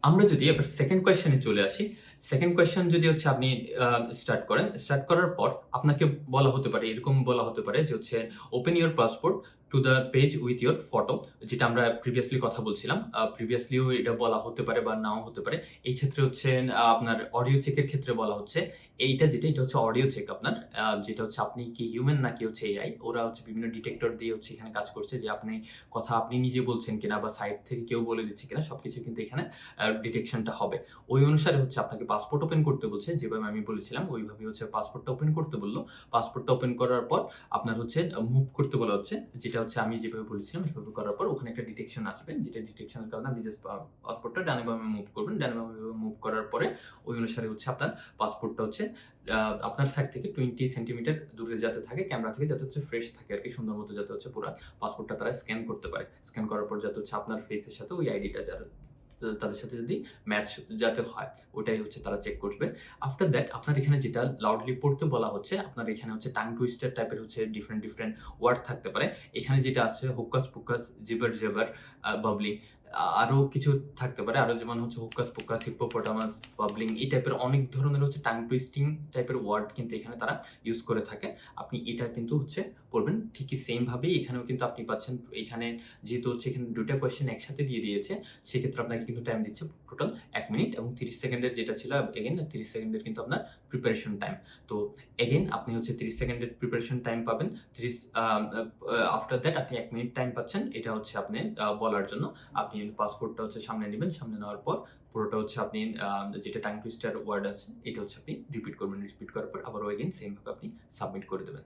আমরা যদি এবার সেকেন্ড কোয়েশ্চেনে চলে আসি। সেকেন্ড কোয়েশ্চেন যদি হচ্ছে আপনি স্টার্ট করেন। স্টার্ট করার পর আপনাকে বলা হতে পারে, এরকম বলা হতে পারে যে হচ্ছে open your passport to the page with your photo. যেটা আমরা প্রিভিয়াসলি কথা বলছিলাম। প্রিভিয়াসলিও এটা বলা হতে পারে বা নাও হতে পারে। এই ক্ষেত্রে হচ্ছে আপনার অডিও চেকের ক্ষেত্রে বলা হচ্ছে এইটা যেটা এটা হচ্ছে অডিও চেক আপনার। যেটা হচ্ছে আপনি কি হিউম্যান নাকি হচ্ছে এআই। ওরা হচ্ছে বিভিন্ন ডিটেক্টর দিয়ে হচ্ছে এখানে কাজ করছে যে আপনি কথা আপনি নিজে বলছেন কিনা বা সাইড থেকে কেউ বলে দিচ্ছে কিনা সবকিছু কিন্তু এখানে ডিটেকশনটা হবে। ওই অনুসারে হচ্ছে আপনাকে পাসপোর্ট ওপেন করতে বলছে। যেভাবে আমি বলেছিলাম ওইভাবে হচ্ছে পাসপোর্টটা ওপেন করতে বলল। পাসপোর্টটা ওপেন করার পর আপনার হচ্ছে মুভ করতে বলা হচ্ছে। যেটা হচ্ছে আমি যেভাবে বলেছিলাম সেভাবে করার পর ওখানে একটা ডিটেকশন আসবে। যেটা ডিটেকশনের কারণে আপনি জাস্ট পাসপোর্টটা ডানে বামে মুভ করবেন। ডানে বামে মুভ করার পরে ওই অনুসারে হচ্ছে আপনার পাসপোর্টটা হচ্ছে আপনার সাইড থেকে 20 সেন্টিমিটার দূরে যাতে থাকে ক্যামেরা থেকে, যাতে হচ্ছে ফ্রেশ থাকে আরকি, সুন্দর মতো যাতে হচ্ছে পুরা পাসপোর্টটা তারা স্ক্যান করতে পারে। স্ক্যান করার পর যাতে হচ্ছে আপনার ফেসের সাথে ওই আইডিটা তাদের সাথে যদি ম্যাচ যাতে হয়, ওটাই হচ্ছে তারা চেক করবে। আফটার দ্যাট আপনার এখানে যেটা লাউডলি পড়তে বলা হচ্ছে, আপনার এখানে হচ্ছে টাং টুইস্টার টাইপের হচ্ছে ডিফারেন্ট ওয়ার্ড থাকতে পারে। এখানে যেটা আছে হোকাস পোকাস, জিবার জেবার, বাবলিং, আরো কিছু থাকতে পারে। আরো যেমন হচ্ছে হোকাস পোকাস, হিপ্পোপটামাস, বাবলিং এই টাইপের অনেক ধরনের হচ্ছে টাং টুইস্টিং টাইপের ওয়ার্ড কিন্তু এখানে তারা ইউজ করে থাকে। আপনি এটা কিন্তু হচ্ছে পড়বেন। ঠিকই সেম ভাবেই এখানেও কিন্তু আপনি পাচ্ছেন। এখানে যেহেতু হচ্ছে এখানে ২ টা কোয়েশ্চেন একসাথে দিয়ে দিয়েছে, সেক্ষেত্রে আপনাকে কিন্তু টাইম দিচ্ছে টোটাল ১ মিনিট এবং ৩০ সেকেন্ডের যেটা ছিল এগেইন ৩০ সেকেন্ডের কিন্তু আপনার প্রিপারেশন টাইম। তো এগেইন আপনি হচ্ছে ৩০ সেকেন্ডের প্রিপারেশন টাইম পাবেন। ৩০ আফটার দ্যাট আপনি ১ মিনিট টাইম পাচ্ছেন। এটা হচ্ছে আপনি বলার জন্য। আপনি পাসপোর্টটা হচ্ছে সামনে নিবেন। সামনে নেওয়ার পর পুরোটা হচ্ছে আপনি যেটা টাং টুইস্টার ওয়ার্ড আছে, এটা হচ্ছে আপনি রিপিট করবেন। রিপিট করার পর আবারও এগেইন সেম ভাবে আপনি সাবমিট করে দেবেন।